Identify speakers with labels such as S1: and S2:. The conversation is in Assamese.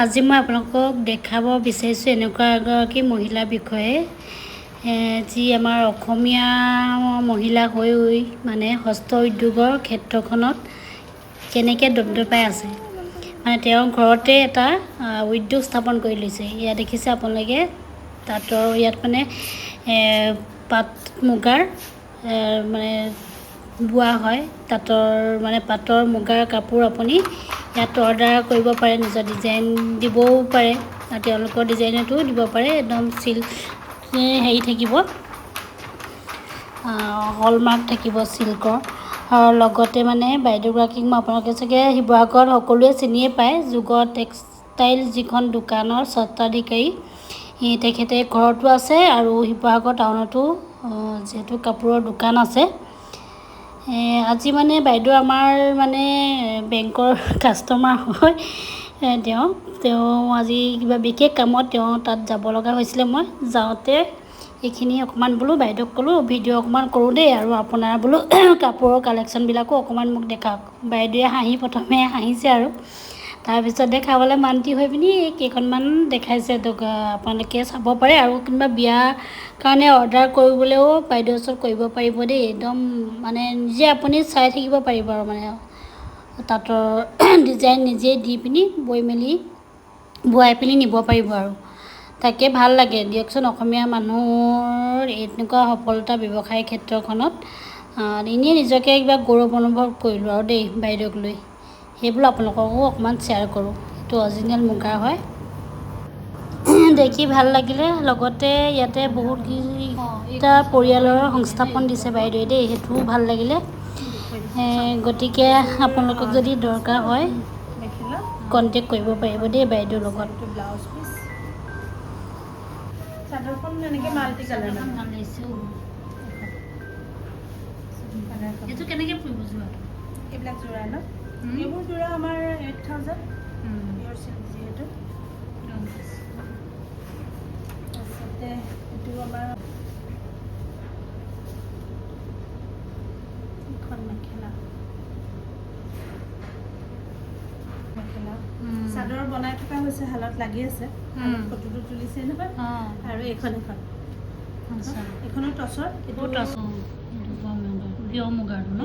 S1: আজি মই আপোনালোকক দেখাব বিচাৰিছোঁ এনেকুৱা এগৰাকী মহিলাৰ বিষয়ে যি আমাৰ অসমীয়া মহিলা হৈ মানে হস্ত উদ্যোগৰ ক্ষেত্ৰখনত কেনেকৈ দপদপাই আছে। মানে তেওঁৰ ঘৰতে এটা উদ্যোগ স্থাপন কৰি লৈছে। ইয়াত দেখিছে আপোনালোকে তাঁতৰ ইয়াত মানে পাট মুগাৰ মানে বোৱা হয়। তাঁতৰ মানে পাটৰ মুগাৰ কাপোৰ আপুনি ইয়াত অৰ্ডাৰ কৰিব পাৰে, নিজৰ ডিজাইন দিবও পাৰে আৰু তেওঁলোকৰ ডিজাইনতো দিব পাৰে। একদম চিল্ক হেৰি থাকিব, হলমাৰ্ক থাকিব চিল্কৰ। আৰু লগতে মানে বাইদেউগৰাকীক মই আপোনালোকে চাগে শিৱসাগৰত সকলোৱে চিনিয়ে পায়, যুগ টেক্সটাইল যিখন দোকানৰ স্বত্বাধিকাৰী তেখেতে ঘৰতো আছে আৰু শিৱসাগৰ টাউনতো যিহেতু কাপোৰৰ দোকান আছে। আজি মানে বাইদেউ আমাৰ মানে বেংকৰ কাষ্টমাৰ হয়। তেওঁ আজি কিবা বিশেষ কামত তাত যাব লগা হৈছিলে। মই যাওঁতে এইখিনি অকণমান বোলো বাইদেউক ক'লোঁ ভিডিঅ' অকণমান কৰোঁ দেই, আৰু আপোনাৰ বোলো কাপোৰৰ কালেকশ্যনবিলাকো অকণমান মোক দেখাওক। বাইদেৱে প্ৰথমে হাঁহিছে আৰু তাৰপিছত দেখাবলৈ মান্তি হৈ পিনি কেইখনমান দেখাইছে। আপোনালোকে চাব পাৰে আৰু কোনোবা বিয়াৰ কাৰণে অৰ্ডাৰ কৰিবলৈও বাইদেউৰ ওচৰত কৰিব পাৰিব দেই। একদম মানে নিজে আপুনি চাই থাকিব পাৰিব আৰু মানে তাঁতৰ ডিজাইন নিজে দি পিনি বোৱাই পিনি নিব পাৰিব আৰু তাকে ভাল লাগে দিয়কচোন। অসমীয়া মানুহৰ এনেকুৱা সফলতা ব্যৱসায় ক্ষেত্ৰখনত এনেই নিজকে কিবা গৌৰৱ অনুভৱ কৰিলোঁ আৰু দেই বাইদেউক লৈ। সেইবোৰ আপোনালোককো অকণমান শ্বেয়াৰ কৰোঁ। এইটো অৰিজিনেল মুগাৰ হয়, দেখি ভাল লাগিলে। লগতে ইয়াতে বহুতকেইটা পৰিয়ালৰ সংস্থাপন দিছে বাইদেৱে দেই, সেইটোও ভাল লাগিলে। গতিকে আপোনালোকক যদি দৰকাৰ হয় কণ্টেক্ট কৰিব পাৰিব দেই বাইদেউৰ লগত।
S2: চাদৰখন এনেকৈ মাল্টি কালাৰ
S1: এইটো কেনেকৈ পৰিব যোৰাটো?
S2: এইবিলাক যোৰা ন, এইবোৰ যোৰা আমাৰ 8000 পিয়ৰ চিল্ক যিহেতু। তাৰপিছতে এইটো আমাৰ এখন মেখেলা চাদৰ বনাই থকা হৈছে, শালত লাগি আছে, ফটোটো তুলিছে নহয়। আৰু এখন এখনো টচৰ,
S1: পিয়ৰ মুগাৰ ন।